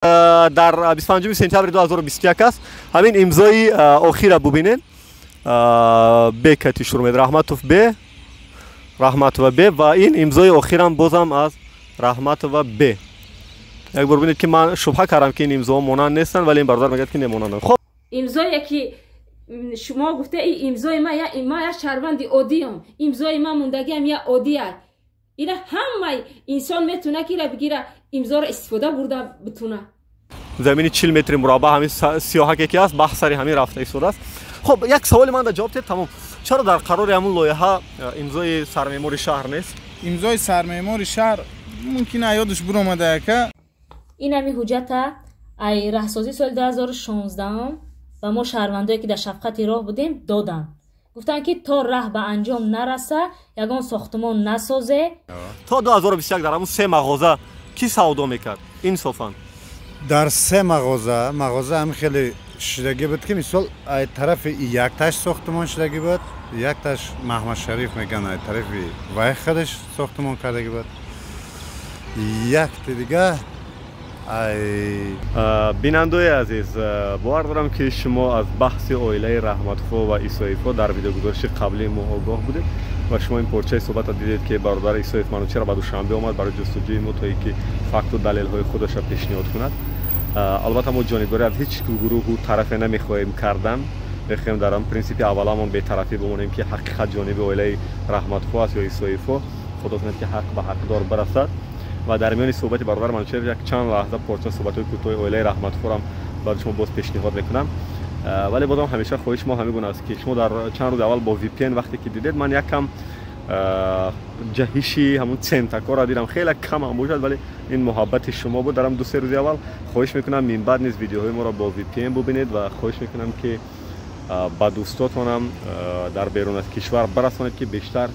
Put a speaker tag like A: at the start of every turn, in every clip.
A: در 25 سپتامبر 2021 است. همین امضای آخر ببینید. به کتی شروع می‌کنه رحمتوف به رحمتوف به و این امضای آخرم بازم از رحمتوف به. یک بار ببینید که من شبهه کردم که این امضا مانند نیستن ولی این برادر میگه که نمونند. خب
B: امضایی که شما گفته این امضای ما یا شهروند عادی ام، امضای ما موندگی هم یا عادی است. اینا همه انسان میتونه که بگیره امضا رو استفاده برده بتونه.
A: زمینی 40 متر مربع همین سیاحت یکی است، بحث سری همین رفته ایستاده است. خب یک سوال من در جواب دید تمام. چرا در قرار همون لایحه امضای سرمعمار شهر نیست؟
C: امضای سرمعمار شهر ممکنه یادش برآمده که
B: این همین حجت ای راهسازی سال 2016 و ما شهروندایی که در شفقت راه بودیم دادن. گفتن که تا راه به انجام نرسه یگان ساختمان نسازه.
A: تا 2021 در همون 3 مغازه کی سودا میکرد؟ انصافا
D: در 3 مغازه هم خیلی شدگی بود که مثال ای طرف یک تاش ساختمان شدگی بود، یک تاش محمد شریف میگن ای طرف وای خودش ساختمان کردگی بود. یک دیگه
A: بینندوی عزیز، باور دارم که شما از بحث عائله رحمت‌فو و ایسایفو در ویدیو گذاشت قبلی ما آگاه بودید و شما این پارچه صحبت را دیدید که برادر ایسایف منوچهر بعد دوشنبه آمد برای جستجوی ما تا اینکه فکت و دلیل‌های خودش را پیشنهاد کند. البته ما جانبداری از هیچ گروه و طرف نمیخواهیم کردن. میخوایم در آن پرینسیپ اولمون بی‌طرفی بمونیم که حقیقت جانب عائله رحمت‌فو است یا ایسایفو. خدا کنه که حق به حقدار برسد. و در میان صحبت برادر منوچهر یک چند لحظه پارچه صحبت‌های کوتاه عائله رحمت‌فو هم برای شما باز پیشنهاد میکنم. ولی بازم همیشه خواهش ما همین گونه است که شما در چند روز اول با وی پی ان وقتی که دیدید من یک کم جهشی همون چنتکا را دیدم خیلی کم هم بود ولی این محبت شما بود. درم 2-3 روز اول خواهش میکنم من بعد نیز ویدیوهای ما را با وی پی ان ببینید و خواهش میکنم که با دوستاتونم در بیرون از کشور برسانید که بیشتر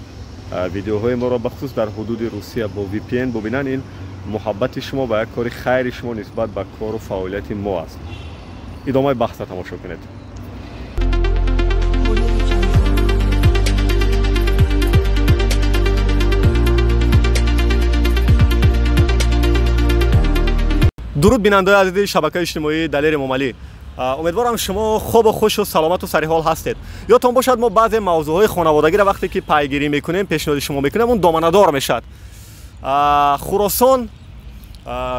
A: ویدیوهای ما را بخصوص در حدود روسیه با وی پی ان ببینن. این محبت شما و یک کار خیر شما نسبت به کار و فعالیت ما است. ادامه بحث را تماشا کنید. درود بیننده عزیز شبکه اجتماعی دلیر امام علی. امیدوارم شما خوب و خوش و سلامت و سریحال هستید. یادتون باشد ما بعضی موضوعهای خانوادگی را وقتی که پیگیری میکنیم پیشنهاد شما میکنیم اون دامنه‌دار میشد. خراسان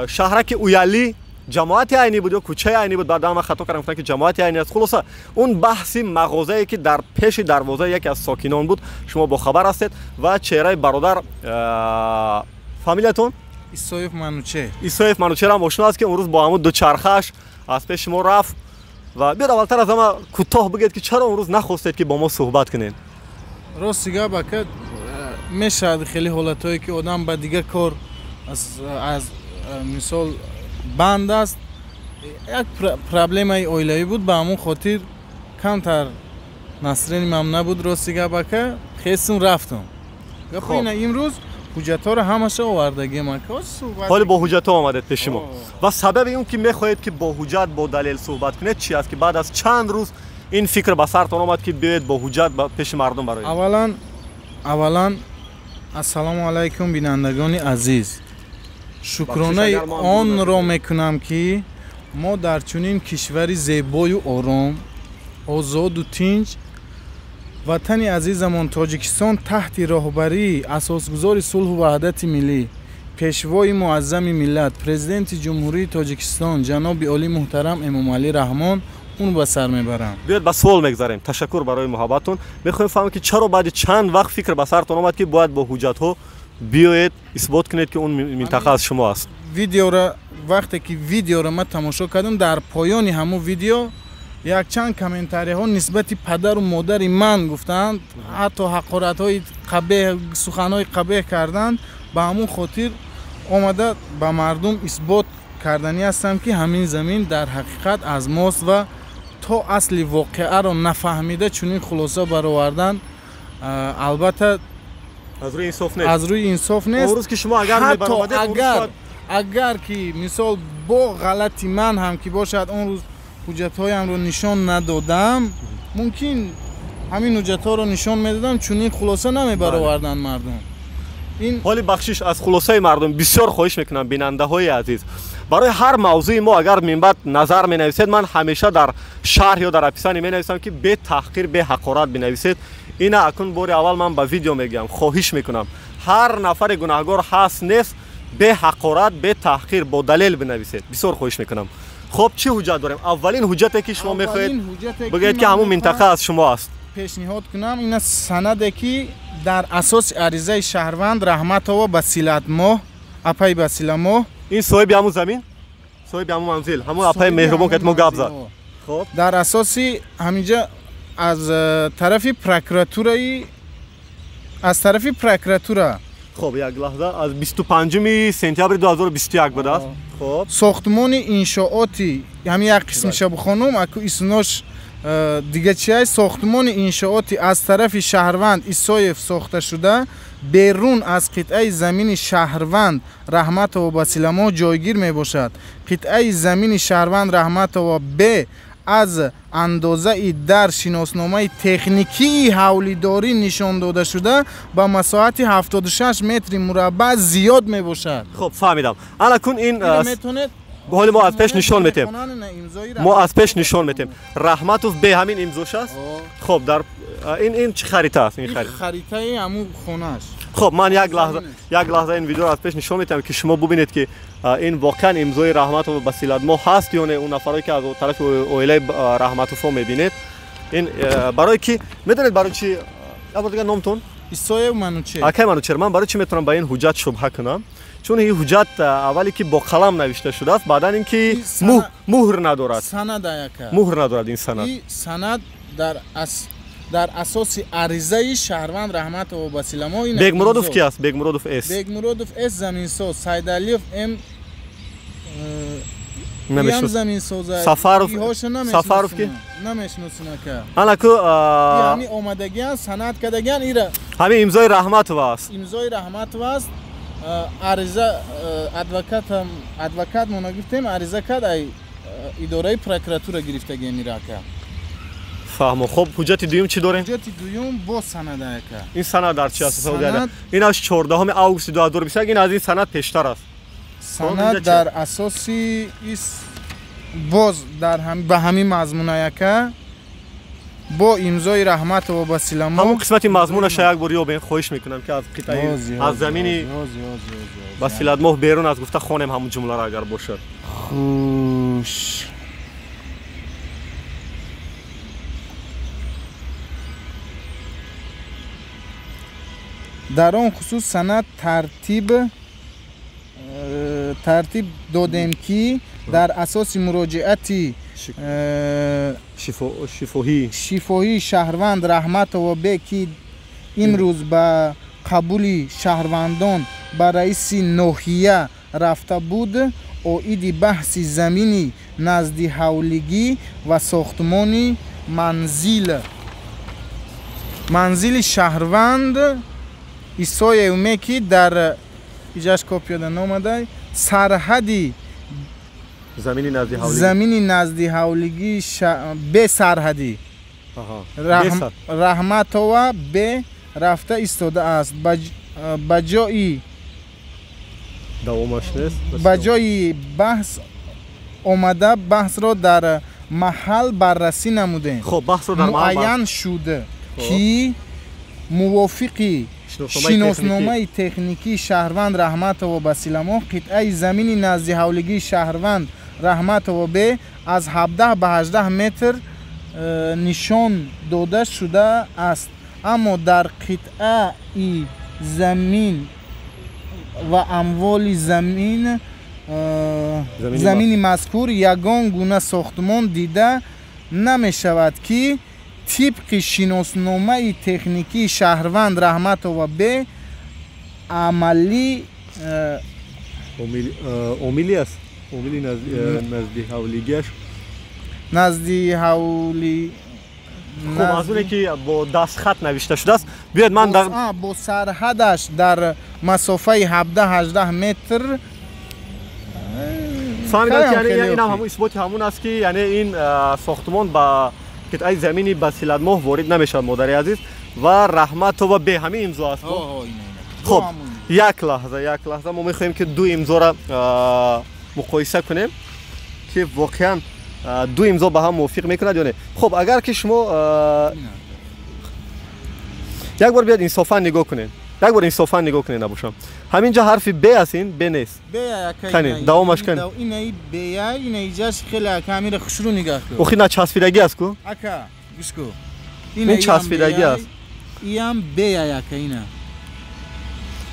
A: شهرک اویلی جماعت عینی بود یا کوچه عینی بود. بعد من خطا کردم گفتم که جماعت عینی است. خلاصه اون بحثی مغازه‌ای که در پیش دروازه یکی از ساکنان بود شما با خبر هستید و چهره برادر فامیلتون ایسایف منوچهر هم آشنا است که اون روز با همون دو چرخش از پیش ما رفت. و بیاد اولتر از همه کوتاه بگید که چرا اون روز نخواستید که با ما صحبت کنین؟
C: راستیگه بکد میشه خیلی حالتایی که آدم با دیگه کار از مثال بند است. یک پرابلم عائله‌ای بود به همون خاطر کمتر نصرین هم نبود. راستیگه بکد خیستم رفتم. خب امروز حجت ها رو همشه آوردگی من که
A: حالی با حجت ها آمدید پیش ما و سبب اون که میخواهید که با حجت با دلیل صحبت کنید چی است که بعد از چند روز این فکر به سرتون آمد که بیاید با حجت پیش مردم برای
C: اولا السلام علیکم بینندگان عزیز. شکرانه آن را میکنم که ما در چنین کشوری زیبای و آرام آزاد و تنج وطن عزیزمان تاجیکستان تحت راهبری اساسگزار صلح و وحدت ملی پیشوای معظم ملت پرزیدنت جمهوری تاجیکستان جناب عالی محترم امام علی رحمان اون به سر میبرم.
A: بیاد به سوال میگذاریم. تشکر برای محبتتون. میخوایم فهمیم که چرا بعد چند وقت فکر به سرتون آمد که باید با حجت ها بیاید اثبات کنید که اون منطقه از شما است.
C: وقتی که ویدیو را من تماشا کردم در پایان همون ویدیو یک چند کامنتاری ها نسبت پدر و مادر من گفتند حتی حقارت های قبیح سخن های قبیح کردند. به همون خاطر آمده به مردم اثبات کردنی هستم که همین زمین در حقیقت از ماست و تا اصل واقعه را نفهمیده چنین خلاصه برآوردن البته از روی انصاف نیست.
A: روز که شما
C: اگر که مثال با غلطی من هم که باشد اون روز حجت هایم رو نشان ندادم ممکن همین حجت ها رو نشان میدادم چون خلاصه نمی برآوردن مردم.
A: این حالی بخشش از خلاصه مردم بسیار خواهش میکنم بیننده های عزیز برای هر موضوعی ما اگر من بعد نظر می‌نویسید من همیشه در شرح یا در اپیسانی می‌نویسم که به تحقیر به حقارت بنویسید. اینا اکن بار اول من با ویدیو میگم، خواهش میکنم هر نفر گناهکار هست نیست به حقارت به تحقیر با دلیل بنویسید. بسیار خواهش میکنم. خب چه حجت داریم؟ اولین حجتی که شما میخواهید بگید که همون منطقه از شما است.
C: پیشنهاد کنم این سنده که در اساس عریضه شهروند رحمت و بسیلت ماه اپای بسیله ماه
A: این صاحب همون زمین، صاحب همون منزل، همون اپای مهربان که ما گپ زد. خب
C: در اساسی همینجا از طرف پروکراتورا
A: خب یک لحظه از 25 سپتامبر 2021 بود است. خب
C: ساختمان انشاءاتی همین یک قسمش بخونم اكو اسمش دیگه چیه ساختمان انشاءاتی از طرف شهروند ایسایف ساخته شده بیرون از قطعه زمین شهروند رحمت و بسیلما جایگیر می باشد. قطعه زمین شهروند رحمت و به از اندازه در شناسنامه تکنیکی حولیداری نشان داده شده با مساحت 76 متر مربع زیاد می باشد.
A: خب فهمیدم. الان کن این
C: میتونه
A: حالا ما از پیش نشان میتیم. ما از پیش نشان میتیم. رحمتوف به همین امضاش است. خب در این چه خریطه است؟ این
C: خریطه همون خونه است.
A: خب من یک لحظه این ویدیو از پیش نشان میتم که شما ببینید که این واقعا امضای رحمت و بسیلت ما هست یا نه. اون نفرایی که از طرف اویله رحمتوف میبینید این برای کی میدونید برای چی اول دیگه نامتون
C: ایسای منوچه
A: اکی منوچه من برای چی میتونم با این حجت شبهه کنم؟ چون این حجت اولی که با قلم نوشته شده است بعدن اینکه مهر ندارد.
C: سند یکه
A: مهر ندارد این سند.
C: این سند در اساس عریضه شهروند رحمت و بسیلما این
A: بیگمرادوف کی است؟ بیگمرادوف اس.
C: بیگمرادوف اس زمین ساز. سیدعلیوف ام
A: نمیشناسم.
C: زمین ساز.
A: سفاروف کی؟
C: نمیشناسم که.
A: حالا کو
C: یعنی اومدگیان سند کدگیان ایره.
A: همین امضای رحمت است.
C: امضای رحمت است. عریضه ادوکات ما گفتیم عریضه کد ای اداره پروکراتور گرفتگی میره که.
A: فهمم. خب حجت دوم چی داریم؟
C: حجت دوم با سند که.
A: این سند در چی اساس بوده؟ این از 14 آگوست 2021 این از این سند پیشتر است.
C: سند در اساسی است باز در به همین مضمون که با امضای رحمت و بسیلما
A: همون قسمت مضمونش یک بار یابین خواهش میکنم که از قطعه از زمین بسیلت ما بیرون از گفته خونم همون جمله را اگر باشه.
C: خوش در آن خصوص سند ترتیب دادیم که در اساس مراجعتی شفاهی شهروند رحمت و به که امروز به قبول شهروندان به رئیس ناحیه رفته بود اوید بحث زمینی نزدی حولگی و ساختمانی منزل شهروند ایسای اومه که در ایجاش کپی دادن آمده سرحدی زمینی نزدی حولگی به سرحدی رحمت و به رفته ایستاده است. به جای بحث آمده بحث را در محل بررسی نموده.
A: خب بحث رو در
C: معین شده که موافقی شناسنامه تکنیکی شهروند رحمت و بسیلما قطعه زمینی نزدی حولگی شهروند رحمت و به از 17 به 18 متر نشان داده شده است. اما در قطعه زمین و اموال زمین مذکور یگان گونه ساختمان دیده نمی شود که طبق شناسنامه تکنیکی شهروند رحمت و به عملی
A: اومیلی است. اومیلی نزدی حولیگیش
C: نزدی حولی
A: خب از اونه که با دست خط نوشته شده است. بیاید من
C: با سرحدش در مسافه 17-18 متر
A: فهمیدم که یعنی این همون اثبات همون است که یعنی این ساختمان با قطعه زمینی بسیلت ماه وارد نمیشد مادری عزیز و رحمت و به همین امضا است. خب یک لحظه ما میخوایم که دو امضا را مقایسه کنیم که واقعا دو امضا با هم موافق میکند یا نه. خب اگر که شما یک بار بیاد انصافا نگاه کنین، یک بار انصافا نگاه کنین نباشم. همینجا حرف ب هستین، ب نیست.
C: ب یا
A: کنین دوامش کن.
C: این ب یا این ایجاش خیلی کامیر خشرو نگاه کن.
A: اوخی نه چسبیدگی است کو؟
C: اکا گوش کو.
A: این چسبیدگی است.
C: این ب یا اینا.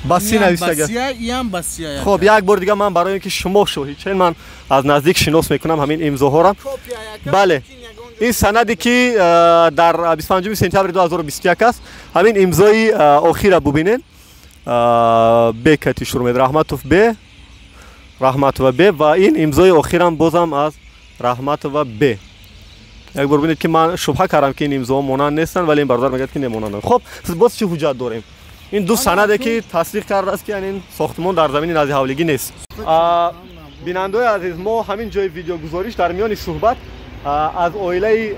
A: باسی نویسته.
C: این باسی.
A: خب یک بار دیگه من برای اینکه شما شوهید چون من از نزدیک شناس میکنم همین امضاها را. بله. این سندی که در 25 سپتامبر 2021 است. همین امضای آخر ببینید. ب کتی شروع میشه رحمتوف ب و این امضای آخرم بازم از رحمت و ب. یک بار ببینید که من شبهه کردم که این امضا مانند نیستن ولی این برادر میگه که نمونند. خب باز چه حجت داریم؟ این دو سنده که تصدیق کرده است که این ساختمان در زمین نزد حولگی نیست. بیننده عزیز ما همین جای ویدیو گزارش در میان صحبت از اویله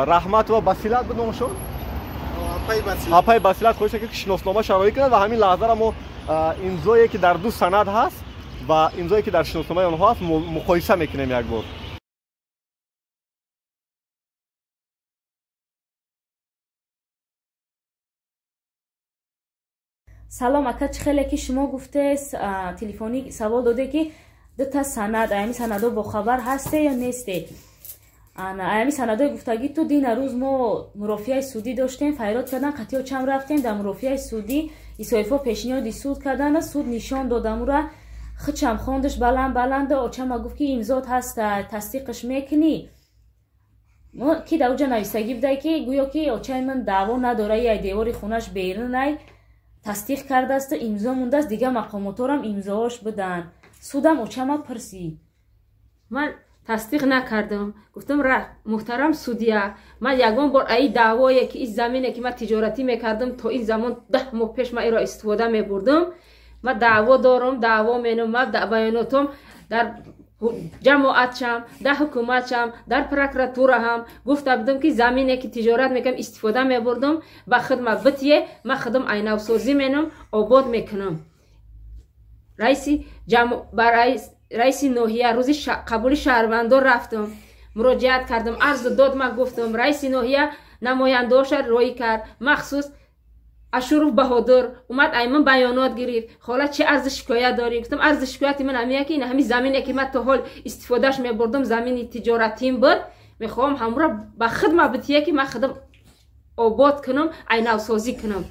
A: رحمت و بسیلت بود نامشون اپای بسیلت خودش که شناسنامه شرایی کرد و همین لحظه را ما امضایی که در دو سند هست و امضایی که در شناسنامه آنها هست مقایسه میکنیم یک بار.
E: سلام اکا چه خیلی که شما گفته تلفنی سوال داده که دو تا سند ایمی سندها با خبر هسته یا نیسته. ایمی سندهای گفتگی تو دین روز ما مرافعه سودی داشتیم فریاد کردن قطعی چم رفتیم در مرافعه سودی ایسایفا پیشنهاد سود کردن سود نشان دادم را خچم خواندش بلند آچم گفت که امضات هست تصدیقش میکنی ما کی در اوجا نویسگی بوده که گویا که آچه من دعوا نداره یا دیواری خونش بیرون نای تصدیق کرده است امضا مونده است دیگه مقامات هم امضاش بدن سودم اوچما پرسی
B: من تصدیق نکردم گفتم محترم سودیا من یگان بار ای دعوایی که این زمینه که من تجارتی میکردم تا این زمان 10 ماه پیش من ایرا استفاده میبردم من دعوا دارم دعوا مینم من بیاناتم در جماعتشم در حکومتشم در پروکراتوره هم گفته بودم که زمینه که تجارت میکنم استفاده میبردم با خدمت بتیه من خدم عینو سازی مینم آباد میکنم رئیس ناحیه روز قبول شهروندان رفتم مراجعت کردم عرض داد من گفتم رئیس ناحیه نماینده‌اش رای کرد مخصوص اشرف بهادر اومد ایمن بیانات گرفت حالا چه عرض شکایت داری گفتم عرض شکایت من همیه که این همین زمینه که من تا حال استفادهش میبردم زمین تجارتیم بود میخوام همراه به خدمت بتیه که من خدم آباد کنم عینو سازی کنم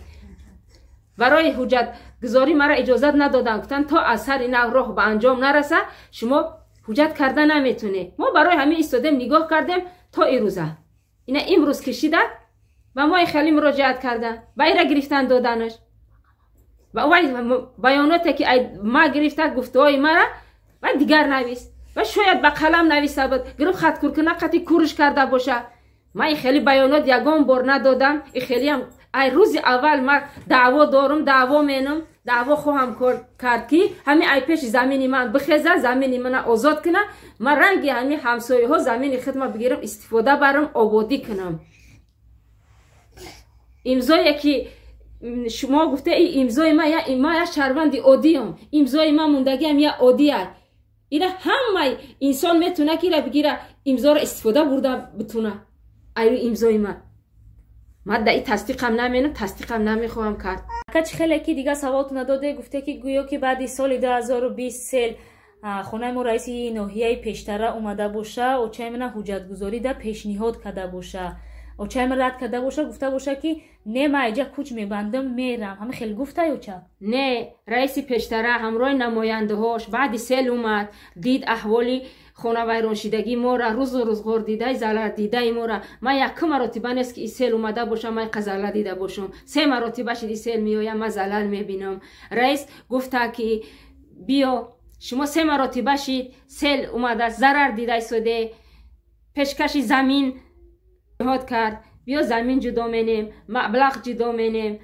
B: برای حجت گذاری مرا اجازت ندادن گفتن تا اثر این راه به انجام نرسه شما حجت کردن نمیتونه ما برای همین ایستادیم نگاه کردیم تا این روزه اینا امروز کشیده و ما خیلی مراجعت کردن بایرا گرفتن دادنش و بیاناتی که ما گرفته گفتهای مرا و دیگر نویس و شاید با قلم نویسه بود گرفت خط کور کنه خطی کورش کرده باشه ما خیلی بیانات یگان بار ندادم خیلی هم ای روز اول من دعوا دارم دعوا مینم دعوا خواهم کرد که همین ای پیش زمینی من بخیزه زمینی من آزاد کنه من رنگی همین همسایه ها زمینی خدمت بگیرم استفاده برم آبادی کنم امضایی که شما گفته ای امضای من یا شهروند عادیم امضای من موندگی هم یا عادی است اینا همه انسان میتونه که بگیره امضا رو استفاده برده بتونه ای امضای من در این تصدیقم نمینم تصدیقم نمیخواهم کرد
E: کچ خیلی که دیگه سوالتون داده گفته که گویا که بعد سال 2020 سال خونه ما رئیس ناحیه پیشتره اومده باشه و چه من حجت گذاری ده پیشنهاد کرده باشه و چه من رد کرده باشه گفته باشه که نه من اینجا کوچ میبندم میرم همه خیلی گفته یا چه
B: نه رئیس پیشتره همراه نماینده هاش بعد سال اومد دید احوالی خونه ویران شدگی ما را روز غور دیده ضرر دیده ما را من یک مرتبه نیست که این سیل اومده باشم من قزل دیده باشم 3 مرتبه شد این سیل میایم من زلال میبینم رئیس گفته که بیا شما 3 مرتبه شد سیل اومده ضرر دیده شده پیشکش زمین جهاد کرد بیا زمین جدا مینیم مبلغ جدا مینیم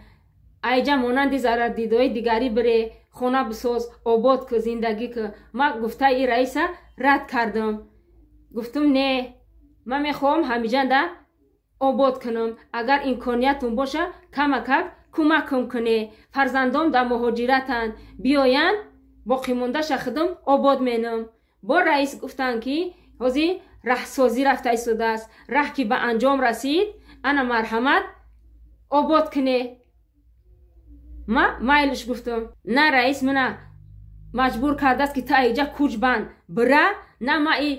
B: ایجا مانند ضرر دیده دیگری بره خونه بساز آباد که زندگی که ما گفته ای رئیس رد کردم گفتم نه من میخوام همیجان ده آباد کنم اگر امکانیتون باشه کمکم کنه فرزندام در مهاجرتن بیاین боқӣ монда шахидам обод менам. Бо раис гуфтан ки ҳозир раҳсозӣ рафта истодааст. Раҳ ки ба анҷом расид, ана марҳамат обод кине. ма майлш гуфтам. На раис мана маҷбур кардааст ки та айҷа куҷ банд бира. На ма и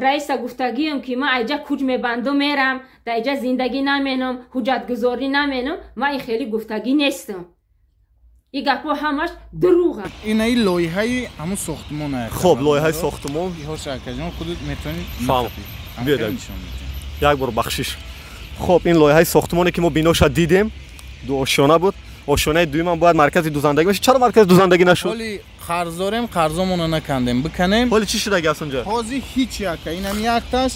B: раиса гуфтагиям ки ма айҷа куҷ мебанду мерам, да айҷа зиндагӣ наменам, ҳуҷҷатгузорӣ наменам. Ма и хеле гуфтагӣ нестам. این گپا همش دروغه.
C: این ای لایحه همون ساختمانه.
A: خب لایحه ساختمان.
C: یهو شرکت‌جان خودت میتونید.
A: فهم. بیاد. یک بار بخشش. خب این لایحه ساختمانی که ما بیناش دیدیم دو آشیانه بود. آشیانه دوم باید مرکز دوزندگی باشه. چرا مرکز دوزندگی نشد؟
C: ولی قرض داریم، قرضمون رو نکندیم. بکنیم.
A: ولی چی شده گاس اونجا؟
C: حاضی هیچ یک. اینم یک تاش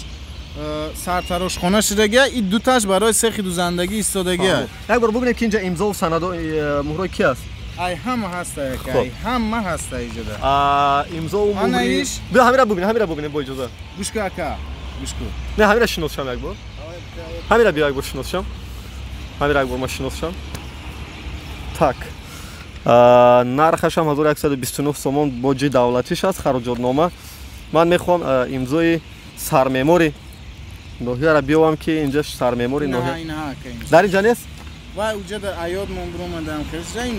C: سرتراش خانه شده. این دو تاش برای سخت دوزندگی ایستادگی.
A: یک بار ببینیم که اینجا امضا و سند مهر کی است؟
C: ای همه هسته که ای همه هسته اینجا.
A: امضا و مهر. بیا همیرا ببینیم با اجازه.
C: گوش کن اکا. گوش کن.
A: نه همیرا شناسم یک بار. همیرا بیا یک بار شناسم. همیرا یک بار ما شناسم. так нархаш ҳам 1129 сомон боҷи давлатиш аст хароҷотнома. Ман мехоҳам имзои сармемори ноҳияро биёвам ки инҷа сармемори ноҳия дар инҷа нест?
C: вай уҷа дар аёдмон биромадам хирҷа ин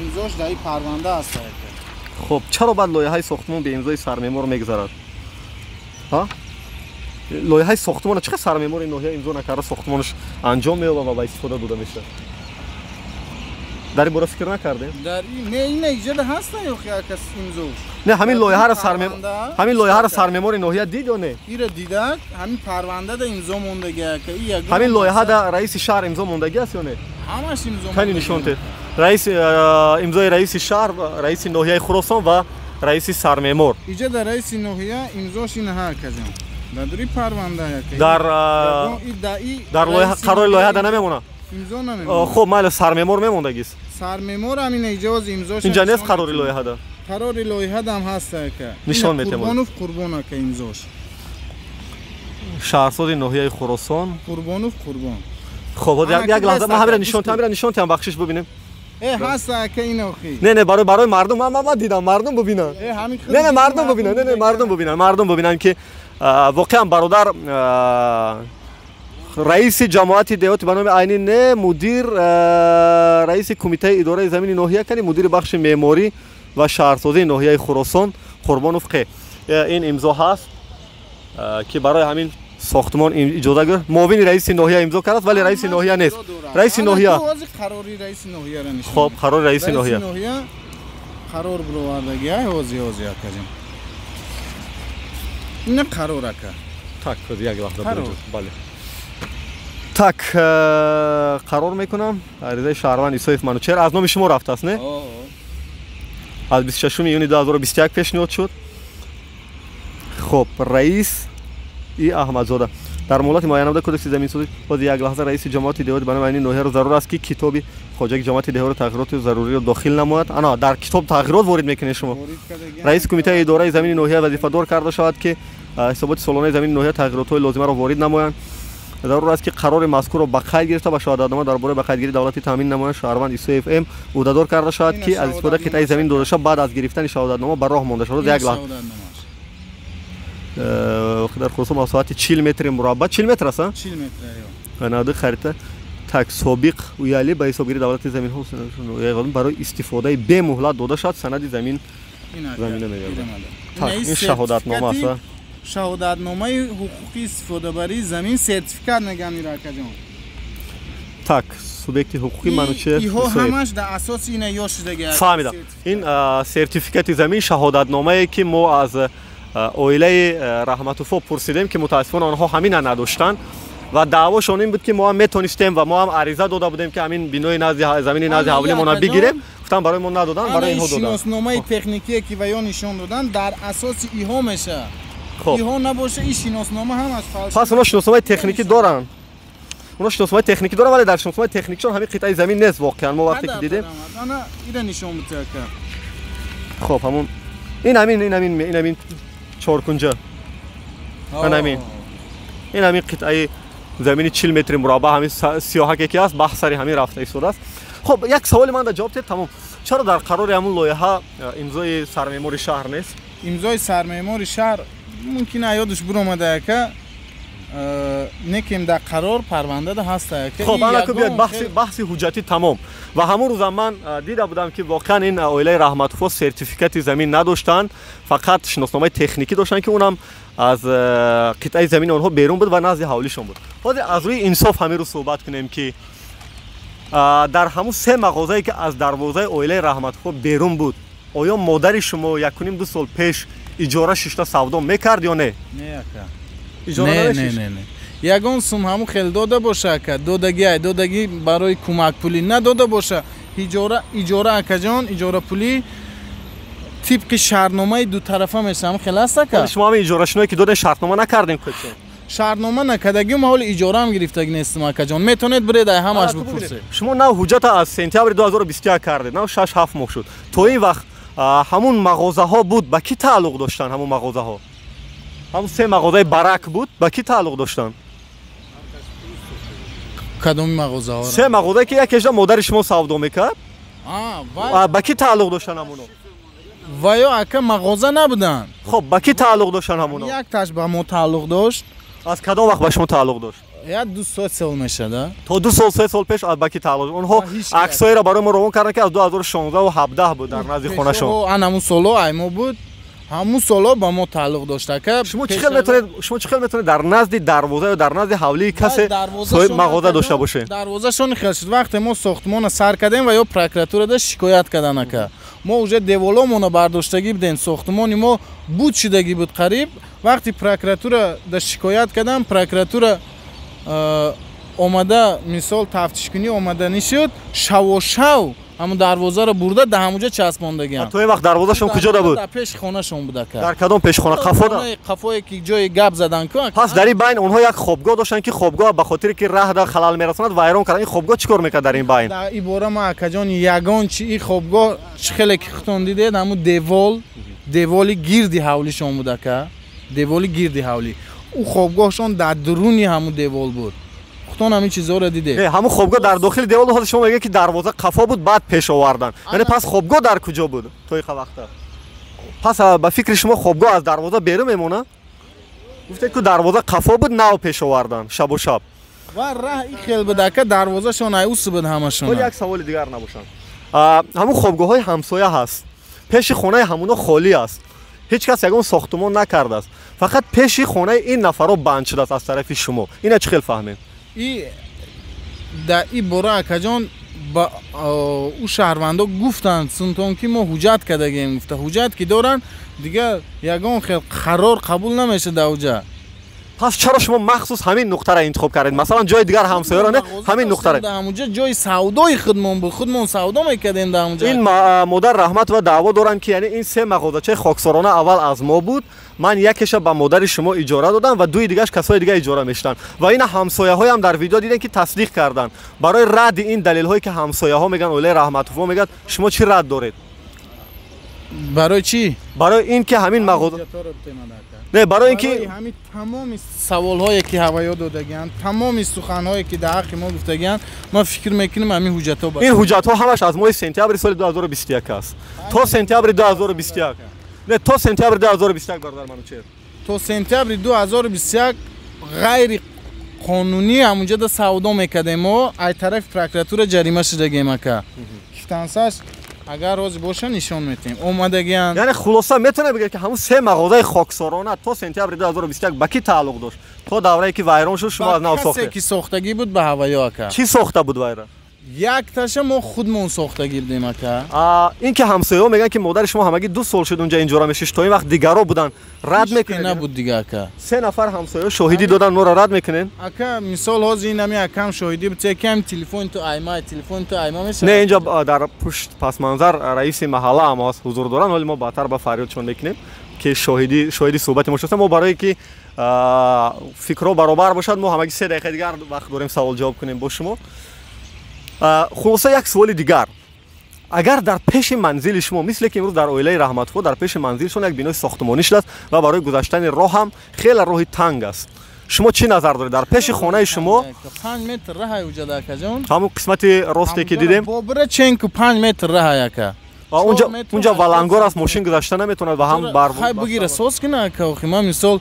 C: имзош дар парванда аст.
A: хоб чаро баъд лоиҳаи сохтмон бе имзои сармемор мегзарад? ҳа лоиҳаи сохтмона чӣ қадр сармемори ноҳия имзо накарда сохтмонаш анҷом меёбад ва ба истифода дода мешавад? дар ин бора фикр накардем?
C: дар не ин иҷода ҳаста ё кас имзош.
A: Не ҳамин лоиҳаро сармемори ноҳия дид ё не?
C: ира дидак ҳамин парвандада имзо мондагия ки
A: ҳамин лоиҳада раиси шаҳр имзо мондагӣ аст ё не?
C: ҳамаш имзо
A: кани нишонте имзои раиси шаҳр, раиси ноҳияи Хуросон ва раиси сармемор.
C: иҷода раиси ноҳия имзош ин ҳа казам. дар дури парванда яка.
A: дар қарори лоиҳада намемона?
C: имзо намемона.
A: хоб майли сармемор мемондагист?
C: сармемор ҳамин иҷоз имзош.
A: инҷа нест қарори лоиҳада?
C: қарори лоиҳада ҳам ҳаст яка.
A: нишон метем.
C: Қурбонов Қурбон ака имзош.
A: шаҳрсози ноҳияи Хуросон.
C: Қурбонов Қурбон.
A: хоб як лаҳза ман ҳамира нишонтам бахшиш бубинем.
C: ҳаст ака ин охи.
A: не барои мардум ман дидам мардум бубинанд. не мардум бубинанд ки воқеан бародар раиси ҷамоати деҳоти ба номи айни не мудир раиси кумитаи идораи замини ноҳия кани мудири бахши меъморӣ ва шаҳрсозии ноҳияи Хуросон Қурбонов қе ин имзо ҳаст ки барои ҳамин сохтмон иҷоза гирифт. муовини раиси ноҳия имзо кардааст вале раиси ноҳия нест. раиси ноҳия
C: қарори раиси ноҳияро нишон.
A: хоб қарори раиси ноҳия
C: қарор бировардаги ҳози акаҷон. ина қарор ака.
A: так як лаҳза бале. так қарор мекунам аризаи шаҳрванд Исоев Манучер аз номи шумо рафтааст не? аз 26 июни 2021 пешниҳод шуд. хоб раис и Аҳмадзода дар муҳлати муайяннамуда кодекси заминсозӣ боз як лаҳза раиси ҷамоати деҳоти ба номи айни ноҳияро зарур аст ки китоби хоҷагии ҷамоати деҳоро тағйироти заруриро дохил намояд. ана дар китоб тағйирот ворид мекунед шумо. раиси кумитаи идораи замини ноҳия вазифадор карда шавад ки ҳисоботи солонаи замини ноҳия тағйиротҳои лозимаро ворид намоянд. зарур аст ки қарори мазкурро ба қайд гирифта ба шаҳодатнома дар бораи ба қайдгирии давлати таъмин намоянд шаҳрванд Исоев М ӯҳдадор карда шавад ки аз истифодаи қитъаи замин дода шавад баъд аз гирифтани шаҳодатнома ба роҳ монда шавад. як лаҳза дар хулоса масоҳати 40 метри мураббаъ 40 метр аст
C: 40 метр ё
A: нади харита так собиқ уяли ба ҳисобгирии давлати заминҳо барои истифодаи бемуҳлат дода шавад санади замин замина мегардад. так ин шаҳодатнома аст.
C: шаҳодатномаи ҳуқуқи истифодабарии замин сертификат мегам иракаҷон.
A: так субъекти ҳуқуқи Манучер
C: иҳо ҳамаш дар асоси ина ё шудаги
A: фаҳмидам. ин сертификати замин шаҳодатномае ки мо аз оилаи Раҳматуфо пурсидем ки мутаассифона онҳо ҳамина надоштанд ва даъвошон ин буд ки мо ҳам метонистем ва мо ҳам ариза дода будем ки ҳамин бинои замини назди ҳавлимона бигирем. гуфтан барои мо надоданд барои инҳо доданд.
C: шиносномаи техникие ки ва ё нишон доданд дар асоси иҳо мешавад. иҳо набоша ин шиноснома ҳамаш фалш.
A: пас онҳо шиносномаи техникӣ доранд. онҳо шиносномаи техникӣ доранд вале дар шиносномаи техникишон ҳамин қитъаи замин нест воқеан. мо вақте ки дидем
C: ана ира нишон бутака.
A: хоб ҳамун ин ҳамин чоркунҷа ин ҳамин қитъаи замини 40 метри мураббаъ ҳамин сиёҳаке ки аст баҳ сари ҳамин рафта истодааст. хоб як саволи ман дар ҷавоб тед тамом. چرا در قرار همون لایحه امضای سرمعمار شهر نیست؟
C: امضای سرمعمار شهر ممکنه یادش برآمده که نکیم در قرار پرونده ده هست که
A: خب الان که بیاد بحث حجتی تمام و همون روز من دیده بودم که واقعا این اویلای رحمت‌فو سرتیفیکات زمین نداشتن، فقط شناسنامه تکنیکی داشتن که اونم از قطعه زمین اونها بیرون بود و نزد حوالیشون بود. حالا از روی انصاف همین رو صحبت کنیم که در همون 3 مغازه‌ای که از دروازه اویلای رحمت‌فو بیرون بود، آیا مادر شما 1.5-2 سال پیش اجاره 6 تا سودا میکرد یا نه؟
C: نه
A: اجاره
C: نه یگان سوم همون خیلی داده باشه که دادگی برای کمک پولی نداده باشه. اجاره اکجان اجاره پولی طبق شرطنامه دو طرفه میشه. هم خیلی است که
A: شما هم اجاره شنوی که دادن شرطنامه نکردین که
C: شرطنامه نکردگی ما حال اجاره هم گرفتگی نیستم اکجان. میتونید برید همش بپرسید.
A: شما نه حجت از سپتامبر 2021 کردید، نه 6-7 ماه شد. تو این وقت همون مغازه ها بود با کی تعلق داشتن؟ همون مغازه ها همون 3 مغازه برک بود، با کی تعلق داشتن؟
C: کدوم مغازه ها؟
A: 3 مغازه که یکیش مادر شما سودا میکرد. با کی تعلق داشتن همونو؟
C: و یا اکه مغازه نبودن.
A: خب با کی تعلق داشتن همونو؟
C: یک تاش با ما تعلق داشت.
A: از کدام وقت با شما تعلق داشت؟
C: یا 2 سال میشه ده.
A: تا 2 سال 3 سال پیش با کی تعلق؟ اونها عکسایی را برای ما روان کردن که از 2016 و 17 بود در نزد خونه شما.
C: همون سالو ایمو بود. همون سالا با ما تعلق داشته که
A: شما چه میتونید در نزد دروازه یا در نزد حولی کسی صاحب مغازه داشته باشه؟
C: دروازه شون خیلی شد وقتی ما ساختمان سر کردیم و یا پروکراتور ده شکایت کردن که ما اوجه دیوالامونو برداشتگی بدین، ساختمانی ما بود شدگی بود قریب. وقتی پروکراتور ده شکایت کردن، پروکراتور اومده مثال تفتیش کنی اومده نشد، شو همون دروازه رو برده ده همونجا چسباندگی.
A: تو این وقت دروازه شون کجا بود؟
C: در پیش خونه شون بوده که.
A: در کدام پیش خونه؟
C: قفای که جای گپ زدن که.
A: پس در این بین اونها یک خوابگاه داشتن که خوابگاه به خاطر که راه در خلال میرساند ویران کردن. این خوابگاه چیکار میکرد در این بین؟
C: در این باره ما اکجان یگان چی این خوابگاه خیلی ختون دیدید همون دیوالی گیردی حولیشون بوده که دیوالی گیردی حولی. او خوابگاهشون در درونی همون دیوال بود. خودتون همین چیزا رو دیده.
A: همون خوابگاه در داخل دیوال بود. شما میگه که دروازه قفا بود بعد پیش آوردن. یعنی پس خوابگاه در کجا بود توی وقت؟ پس به فکر شما خوابگاه از دروازه بیرون میمونه؟ گفته که دروازه قفا بود نو پیش آوردن شب و شب.
C: و راه این خیلی بده که دروازه شون ایوس بود همشون.
A: ولی یک سوال دیگر نباشن. همون خوابگاه های همسایه هست. پیش خونه همونا خالی است. هیچ کس یگان ساختمان نکرده است. فقط پیش خونه این نفرا بند شده است از طرف شما. اینا چه خیلی فهمید؟
C: در این باره اکجان با او شهروندا گفتن سنتون که ما حجت کردگیم. گفته حجت که دارن دیگه یگان خیلی قرار قبول نمیشه در اوجا.
A: پس چرا شما مخصوص همین نقطه را انتخاب کردید؟ مثلا جای دیگر همسایه را نه همین نقطه را؟
C: در همونجا جای سودای خودمون بود، خودمون سودا میکردیم در همونجا.
A: این مادر رحمت و دعوا دارن که یعنی این 3 مغازه خاکسارانه اول از ما بود، من یکیش به مادر شما اجاره دادم و دوی دیگهش کسای دیگه اجاره میشتن و این همسایه های هم در ویدیو دیدن که تصدیق کردن. برای رد این دلیل هایی که همسایه ها میگن اولی رحمت‌فو میگن، شما چی رد دارید؟
C: برای چی؟
A: برای این که همین مغازه نه، برای اینکه
C: همین تمام سوال هایی که هوایی دادگیان، تمام سخن هایی که در حق ما گفتگیان، ما فکر میکنیم همین حجت ها باشه.
A: این حجت ها همش از ماه سپتامبر سال 2021 است. تا سپتامبر 2021 نه، تا سپتامبر 2021 برادر منوچهر،
C: تا سپتامبر 2021 غیر قانونی همونجا دا سودا میکردیم. ما از طرف پروکراتور جریمه شدگیم که کفتانساش اگر روز باشه نشون میتیم اومدگیان.
A: یعنی خلاصه میتونه بگه که همون 3 مغازه خاکسارانه تا سپتامبر 2021 با کی تعلق داشت؟ تا دوره‌ای که ویران شد شما از نو ساخته.
C: کی ساختگی بود به هوایی که
A: کی ساخته بود ویران؟
C: یک تاش ما خودمون ساختگی بودیم که
A: این که همسایه‌ها میگن که مادر شما همگی 2 سال شد اونجا اینجوری میشش، تا این وقت دیگرا بودن رد میکنن.
C: نبود دیگه که
A: 3 نفر همسایه شاهدی دادن نور رد میکنن.
C: اکا مثال ها زینمی اکم شاهدی بود کم تلفن تو ایما میشه.
A: نه اینجا در پشت پس منظر رئیس محله هم هست حضور دارن، ولی ما بعدتر با فریاد چون میکنیم که شاهدی صحبت ما شده. ما برای که فکرها برابر باشد ما همگی 3 دقیقه دیگر وقت داریم سوال جواب کنیم با شما. خلاصه یک سوال دیگر، اگر در پیش منزل شما مثل که امروز در اویلای رحمت‌فو در پیش منزلشون یک بنای ساختمانی شده است و برای گذشتن راه هم خیلی راه تنگ است، شما چی نظر دارید در پیش خانه شما
C: 5 متر راه اوجا اکجان
A: همون قسمتی راستی که دیدیم
C: بابره چنک 5 متر راه یکا
A: اونجا ولنگار است ماشین گذشته نمیتونه و هم بر
C: خای بگیره سوز کنه که من مثال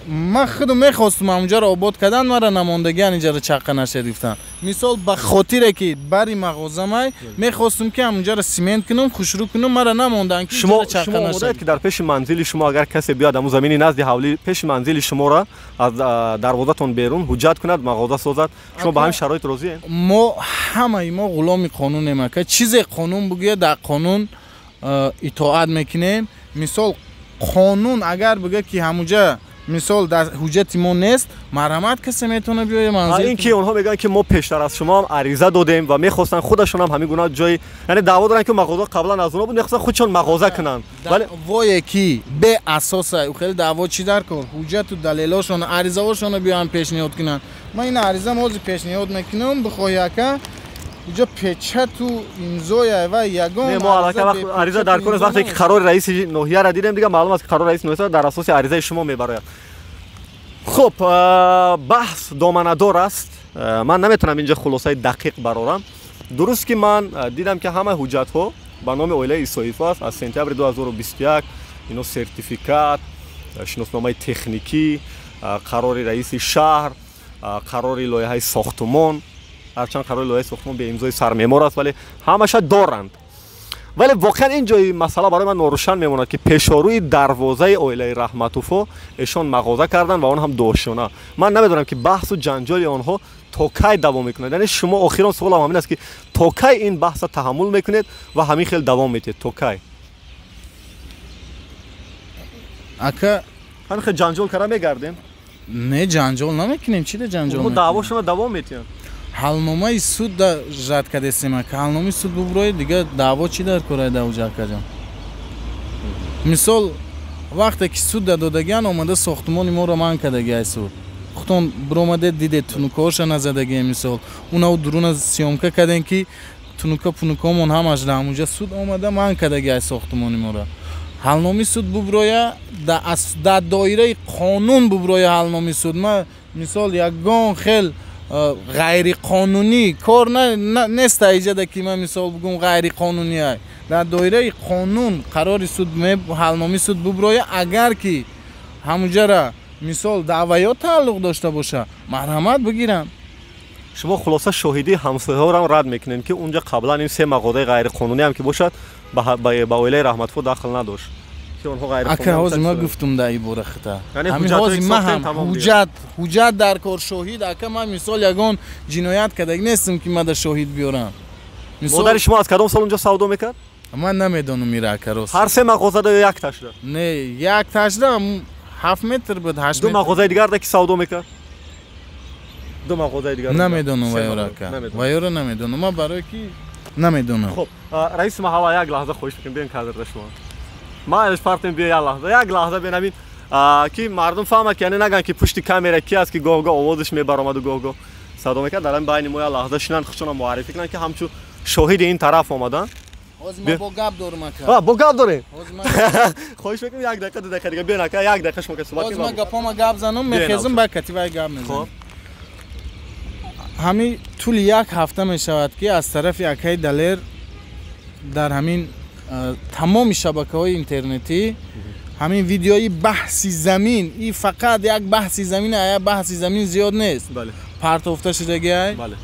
C: ما خودم میخواستم اونجا رو آباد کردن مرا نماندگی اینجا رو چقه نشدیفتن مثال به خاطر که بری مغازه مای میخواستم که اونجا رو سیمنت کنم خوشرو کنم مرا نماندن که
A: شما اومدید که در پیش منزل شما اگر کسی بیاد همون زمینی نزد حوالی پیش منزل شما را از دروازه‌تون بیرون حجت کند مغازه سازد شما به همین شرایط راضی
C: ما همه ما غلام قانون ما که چیز قانون بگه در قانون اطاعت میکنیم مثال قانون اگر بگه که همونجا مثال در حجت ما نیست مرحمت کسی میتونه بیاید منزل
A: این که اونها میگن که ما پیشتر از شما هم عریضه دادیم و میخواستن خودشون هم همین گونه جای یعنی دعوا دارن که مغازه قبلا از اونها بود میخواستن خودشون مغازه کنن
C: ولی وای کی به اساس او خیلی دعوا چی در کار حجت و دلیلاشون عریضه هاشون بیان پیشنهاد کنن من این عریضه موضوع پیشنهاد میکنم بخوای که اینجا پیچت و امضای و یگان
A: ما عریضه در کار وقتی که قرار رئیس ناحیه را دیدیم دیگه معلوم است که قرار رئیس ناحیه در اساس عریضه شما میبره. خب بحث دامنه‌دار است من نمیتونم اینجا خلاصه دقیق برارم درست که من دیدم که همه حجت ها به نام اویله ایسایفو است از سپتامبر 2021 اینو سرتیفیکات شناسنامه تکنیکی قرار رئیس شهر قرار لایحه ساختمان هرچند قرار لایحه ساختمان به امضای سرمعمار است ولی همش دارند ولی واقعا اینجا مسئله برای من ناروشن میمونه که پیشاروی دروازه اویله رحمتوفو ایشان مغازه کردن و اون هم دوشونه من نمیدونم که بحث و جنجال آنها تا کی دوام میکنه یعنی شما اخیرا سوالم همین است که تا کی این بحث تحمل میکنید و همین خیلی دوام میدید تا کی
C: اکا
A: خیلی جنجال کرده میگردیم
C: نه جنجال نمیکنیم چی ده جنجال
A: میکنیم دعواشون دوام میتین
C: حلنامه سود دا جد کده سیما که حلنامه سود ببروی دیگه دعوا چی در کره دو جد کجان مثال وقتی که سود دادگیان اومده ساختمان ما رو من کدگی سود خودتون برومده دیده تونوکاش نزدگی مثال اونا درون سیامکه کدن که تونوکا پونوکامون همش در همونجا سود اومده من کدگی ساختمان ما رو حلنامه سود ببروی در دایره قانون ببروی حلنامه سود ما مثال یگان خیل غیر قانونی کار نیست ایجاده که من مثال بگم غیر قانونی های در دایره قانون قرار سود حلنامه سود ببروی اگر که همونجا را مثال دعویات تعلق داشته باشه مرحمت بگیرن
A: شما خلاصه شاهدی همسایه ها را رد میکنین که اونجا قبلا این سه مقاله غیر قانونی هم که باشد به اویله رحمتوفو داخل نداشت که اونها غیر قانونی
C: اکه ما گفتم در این باره خطا همین حاضی ما هم حجت در کار شاهد اکه من مثال یگان جنایت کردگ نیستم که من در شاهد بیارم
A: مادر شما از کدام سال اونجا سودا میکرد؟
C: من نمیدونم میره اکه راست
A: هر سه مغازه داره یک تاش داره
C: نه یک تاش داره 7 متر بود 8 متر
A: دو مغازه دیگر ده که سودا میکرد دو مغازه دیگر
C: نمیدونم وایورا نمیدونم ما برای کی نمیدونم
A: خب رئیس محله یک لحظه خوش بکن بیان کادر شما ما از پارتیم بیا یک لحظه ببینیم که مردم فهمه که یعنی نگن که پشت کامera کی است که گاه گاه آوازش میبرامد و گاه گاه صدا میکرد در این بین ما یک لحظه شنن خودشون معرفی کنن که همچون شاهد این طرف اومدن
C: ما با گپ دارم اکا
A: با گپ داره خوش بکن یک دقیقه دو دقیقه دیگه بیان اکا یک دقیقه شما که صحبت کنیم
C: ما گپام گپ زنم میخزم با کتیبه گپ میزنم همین طول یک هفته می شود که از طرف اکای دلیر در همین تمام شبکه‌های اینترنتی همین ویدیوهای بحث زمین این فقط یک بحث زمین یا بحث زمین زیاد نیست
A: بله
C: پرتافته شدگی
A: بله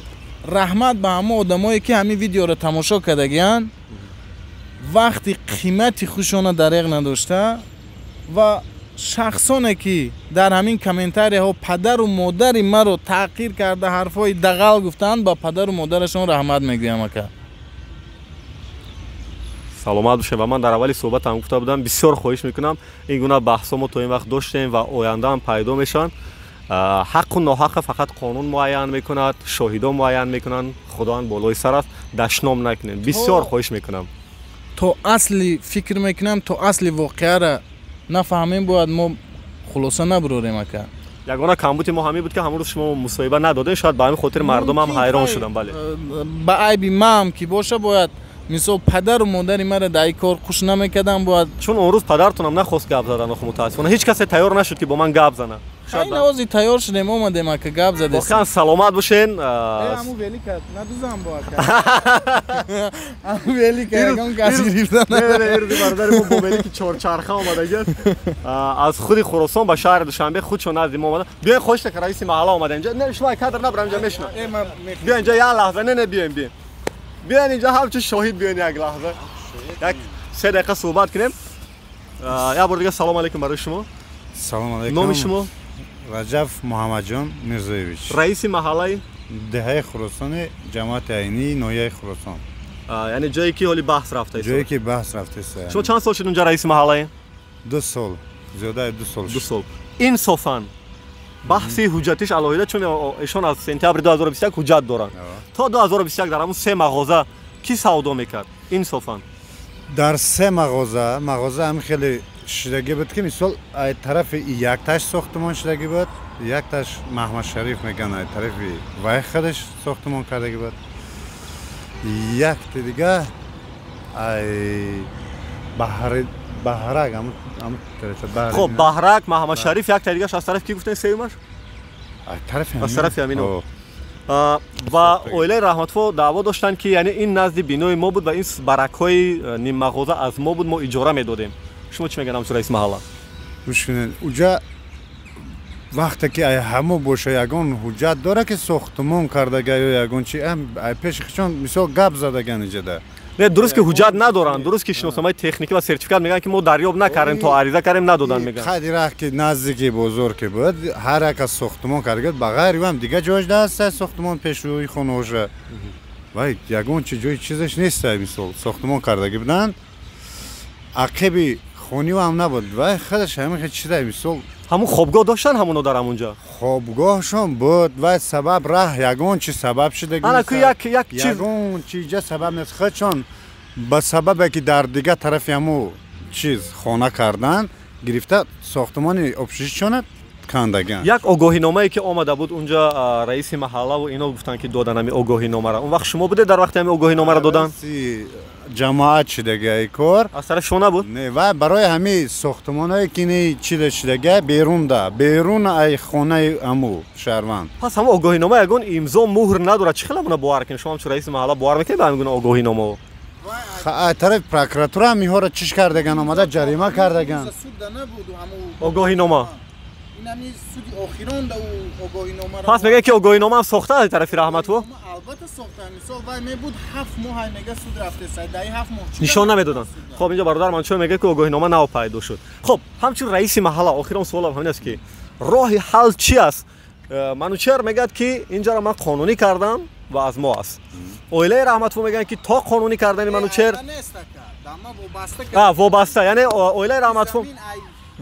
C: رحمت به همه آدمایی که همین ویدیو رو تماشا کردگیان وقتی قیمتی خوشونه دریغ نداشته و شخصانی که در همین کامنتاری ها پدر و مادر ما رو تحقیر کرده حرفای دغل گفتند با پدر و مادرشون رحمت میگویم اکا
A: سلامت باشه و من در اولی صحبت هم گفته بودم بسیار خواهش میکنم این گونه بحث ما تو این وقت داشتیم و آینده هم پیدا میشن حق و ناحق فقط قانون معین میکند شاهدان معین میکنن خداوند بالای سر است دشنام نکنین بسیار خواهش میکنم
C: تو اصلی فکر میکنم تو اصلی واقعه را نفهمیم باید ما خلاصه نبروریم اکا
A: یگانه کمبود ما همین بود که همون روز شما مصاحبه ندادین شاید به همین خاطر مردم هم حیران شدن بله
C: با عیب ما هم که باشه باید مثلا پدر و مادر مرا در این کار خوش نمیکردن باید
A: چون اون روز پدرتون هم نخواست گپ زدن خب متاسفانه هیچ کس تیار نشد که با من گپ زنه
C: این آوازی تیار شدیم اومدیم اکا گاب زده
A: واقعا سلامت باشین.
C: همو ویلی کرد ندوزم با اکا همو ویلی کرد اگم کسی گریفتن
A: نه ایردی برداری ما با ویلی که چارچرخه آمده گید از خودی خراسان به شهر دوشنبه خودشون نزدیم آمده. بیاین خوش که رئیس محله آمده اینجا. نه شما کادر نبرم اینجا میشنم. بیا اینجا یه لحظه. نه بیاین بیاین اینجا همچون شاهد بیاین یک لحظه. یک 3 دقیقه صحبت کنیم. یا بار دیگه سلام علیکم برای شما.
D: سلام علیکم.
A: نام شما؟
D: رجب محمد جان میرزایویچ.
A: رئیس محله
D: دهه خراسان جماعت عینی نویه خراسان.
A: یعنی جایی که حالی بحث رفته
D: جایی که بحث رفته است.
A: شما چند سال شد اونجا رئیس محله؟
D: 2 سال. زیاده 2 سال.
A: 2 سال. انصافاً بحثی حجتیش علاوه چون ایشون از سپتامبر 2021 حجت دارن. تا 2021 در همون 3 مغازه کی سودا میکرد؟ انصافاً
D: در 3 مغازه هم خیلی شدگی بود که مثال ای طرف یک تاش ساختمان شدگی بود، یک تاش محمد شریف میگن ای طرف وای خودش ساختمان کردگی بود. یک دیگه ای بهرک هم طرف
A: خب بهرک محمد شریف یک دیگه از طرف کی گفتن سومش؟
D: ای طرف همین.
A: از طرف همینو. و اویله رحمتفو دعوا داشتن که یعنی این نزد بینوی ما بود و این برکای نیم مغازه از ما بود، ما اجاره میدادیم. شما چی میگن همون رئیس محله؟
D: گوش کنین اونجا وقتی که همو باشه یگان حجت داره که ساختمان کردگی یا یگان چی هم پیش خشون مثال گپ زدگن اینجا ده.
A: نه درست که حجت ندارن، درست که شناسنامه تکنیکی و سرتیفیکات میگن که ما دریاب نکردیم تا عریضه کردیم ندادن میگن.
D: خیلی راه که نزدیکی بزرگ بود هر یک از ساختمان کرد بغیر هم دیگه جاش دست ساختمان پیش روی خونه‌اش. وای یگان چی جای چیزش نیست مثال ساختمان کردگی بودن. عقبی خونی هم نبود و خودش همین چیزای مثال
A: همون خوابگاه داشتن همونو دارم اونجا.
D: خوابگاهشون بود و سبب راه یگان چی سبب شده
A: یک چیز
D: یگان چیزا سبب نیست خودشون به سبب که در دیگه طرف همو چیز خانه کردن گرفته ساختمان اپوزیسیون کندگان.
A: یک آگاهی نامه‌ای که آمده بود اونجا رئیس محله و اینا گفتن که دادن همین آگاهی نامه را. اون وقت شما بوده در وقت همین آگاهی نامه را دادن؟
D: جماعت شدگی کار
A: از طرف شما بود؟
D: نه و برای همین ساختمانایی که نه چیز شدگی بیرون ای خانه امو شهروند.
A: پس هم آگاهی نامه یگان امضا مهر نداره چه خیلی مونه باور کنید شما هم رئیس محله باور میکنید به همین آگاهی نامه؟
D: طرف پروکراتور هم میهاره چیش کردگن آمده جریمه کردگن.
A: آگاهی نامه
C: این همین سودی آخران و آگاهی نامه
A: پس میگه که آگاهی نامه هم ساخته از طرف رحمتفو؟
C: البته ساخته مثال وای می بود 7 ماه میگه سود رفته سای دای 7 ماه
A: نشان نمیدادن. خب اینجا برادر من چون میگه که آگاهی نامه نو پیدا شد. خب همچون رئیس محله آخرام سوالم همین است که راه حل چی است؟ منوچهر میگه که اینجا را من قانونی کردم و از ما است. اویله رحمتفو میگن که تا قانونی کردن منوچهر وابسته یعنی اویله رحمتفو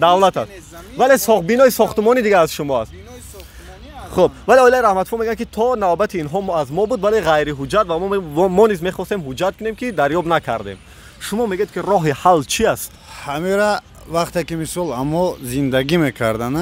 A: دولت است ولی بینای ساختمانی دیگه از شما است. خب ولی اویله رحمتفو میگن که تا نوبت اینها از ما بود ولی غیر حجت و ما نیز میخواستیم حجت کنیم که دریاب نکردیم. شما میگید که راه حل چی است؟
D: همیرا وقتی که مثال اما زندگی میکردن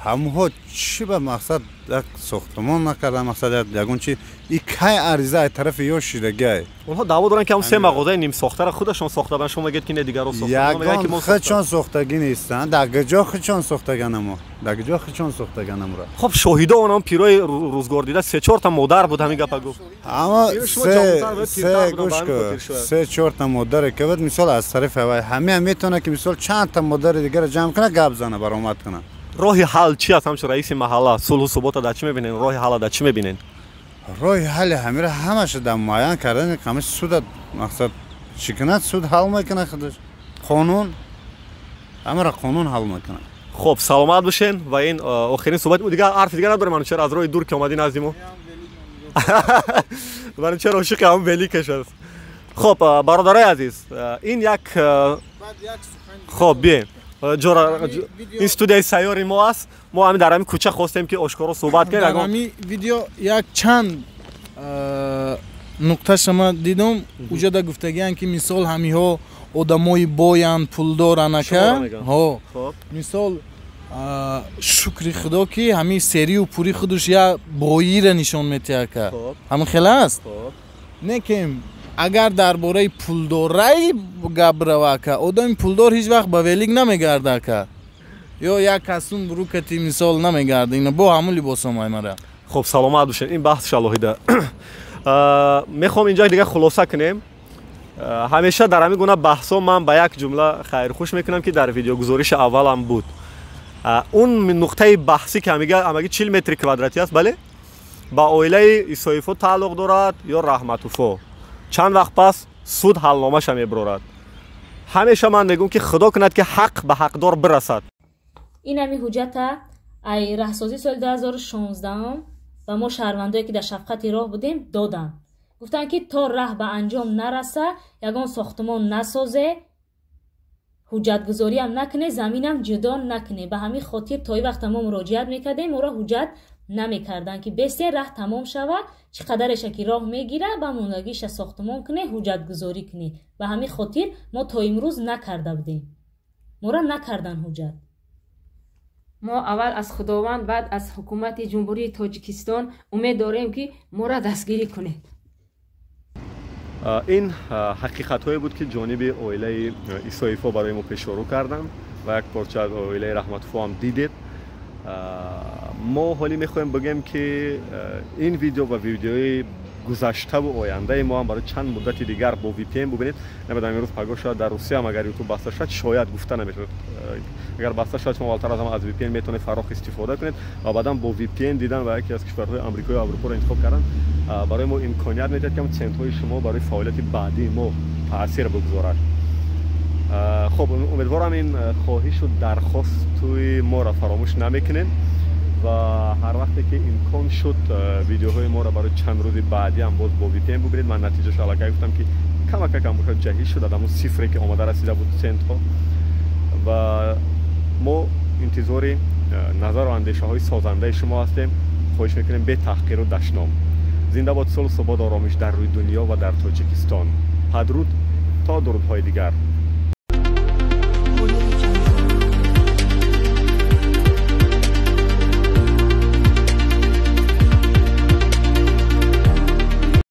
D: همه چی به مقصد یک ساختمان نکردن مقصد یگون چی این کی عریضه طرف یا شیرگی
A: اونها دعوا دارن که هم 3 مغازه نیم ساخته را خودشون ساخته بودن شما میگید که نه دیگه رو ساختن
D: میگن که ما خودشون ساختگی نیستن در جا خودشون ساختگن اما در جا خودشون ساختگن اما
A: خب شاهدا اونم پیرای روزگار دیده 3-4 تا مادر بود همین گپا گفت
D: اما 3-4 تا مادر که بود مثال از طرف همه میتونه که مثال چند تا مادر دیگه رو جمع کنه گپ زنه برآمد کنه.
A: راه حل چی است همچون رئیس محله صلح و ثبات در چی میبینین؟ راه حل در چی میبینین؟
D: راه حل همیشه همش در معین کردن کامش سود مقصد چیکنات سود حل میکنه خودش قانون همیشه قانون حل میکنه.
A: خب سلامت باشین و این آخرین صحبت بود دیگه حرف دیگه ندارم. من چرا از راه دور که اومدین نزدیمو من چرا عاشق هم ولی کش است. خب برادرای عزیز این یک خب بیاین این استودیوی سیاری ما است. ما همین در همین کوچه خواستیم که آشکارا صحبت کنیم.
C: در همین ویدیو یک چند نقطه شما دیدم اونجا در گفتگیان که مثال همی ها آدمای باین پولدارن که مثال شکر خدا که همین سری و پوری خودش یا بایی را نشان میده که همین خیلی است. نه که اگر درباره پولداری گپ روه که آدم پولدار هیچ وقت به ولیگ نمیگرده که ё як касум бурукати мисол намегарда ина бо ҳамун либосомай мара.
A: خب سلامت باشین. این بحث شلاهیده. میخوام اینجا دیگه خلاصه کنیم. همیشه در همین گونه بحثا من با یک جمله خیر خوش میکنم که در ویدیو گزارش اولم بود. اون نقطه بحثی که میگه 40 متر کوادراتی است، بله، با اویله ایسایفو تعلق دارد یا رحمتوفو. چند وقت پس سود حلنامه ش میبرد. همیشه من میگم که خدا کند که حق به حقدار برسد.
E: این همی حجت ای راهسازی سال 2016 و ما شهروندایی که در شفقت راه بودیم دادن. گفتن که تا راه به انجام نرسه، یگان ساختمان نسازه، حجت گذاری هم نکنه، زمینم جدا نکنه. به همین خاطر تا وقت ما مراجعت میکردیم ما را حجت نمیکردن که بسیار راه تمام شود، چقدرش که راه میگیره با موندگیش ساختمان کنه، حجت گذاری کنه. به همین خاطر ما تا امروز نکرده بودیم، ما را نکردن حجت.
B: ما اول از خداوند بعد از حکومت جمهوری تاجیکستان امید داریم که ما را دستگیری کنه.
A: این حقیقت هایی بود که جانب اویله ایسایفو برای ما پیشرو کردم و یک پارچه از اویله رحمتوفو هم دیدید. ما حالی میخوایم بگیم که این ویدیو و ویدیوی گذشته و آینده ما هم برای چند مدت دیگر با وی پی ان ببینید. نمیدونم امروز پگاه شاید در روسیه هم اگر یوتیوب بسته شد شاید گفته نمیشه، اگر بسته شد شما والتر از هم از وی پی ان میتونید فراخ استفاده کنید و بعدم با وی پی ان دیدن و یکی از کشورهای آمریکا و اروپا رو انتخاب کردن برای ما امکانیت میده که سنت‌های شما برای فعالیت بعدی ما تاثیر بگذارد. خب امیدوارم این خواهش و درخواست توی ما را فراموش نمیکنین و هر وقتی که امکان شد ویدیوهای ما را برای چند روز بعدی هم باز با وی پی ان ببینید. من نتیجه الکی گفتم که کم بخواد جهیل شد در اون صفری که آماده رسیده بود سنت ها و ما انتظار نظر و اندیشه های سازنده شما هستیم. خواهش میکنیم به تحقیر و دشنام. زنده باد صلح و ثبات آرامش در روی دنیا و در تاجیکستان. بدرود تا درودهای دیگر.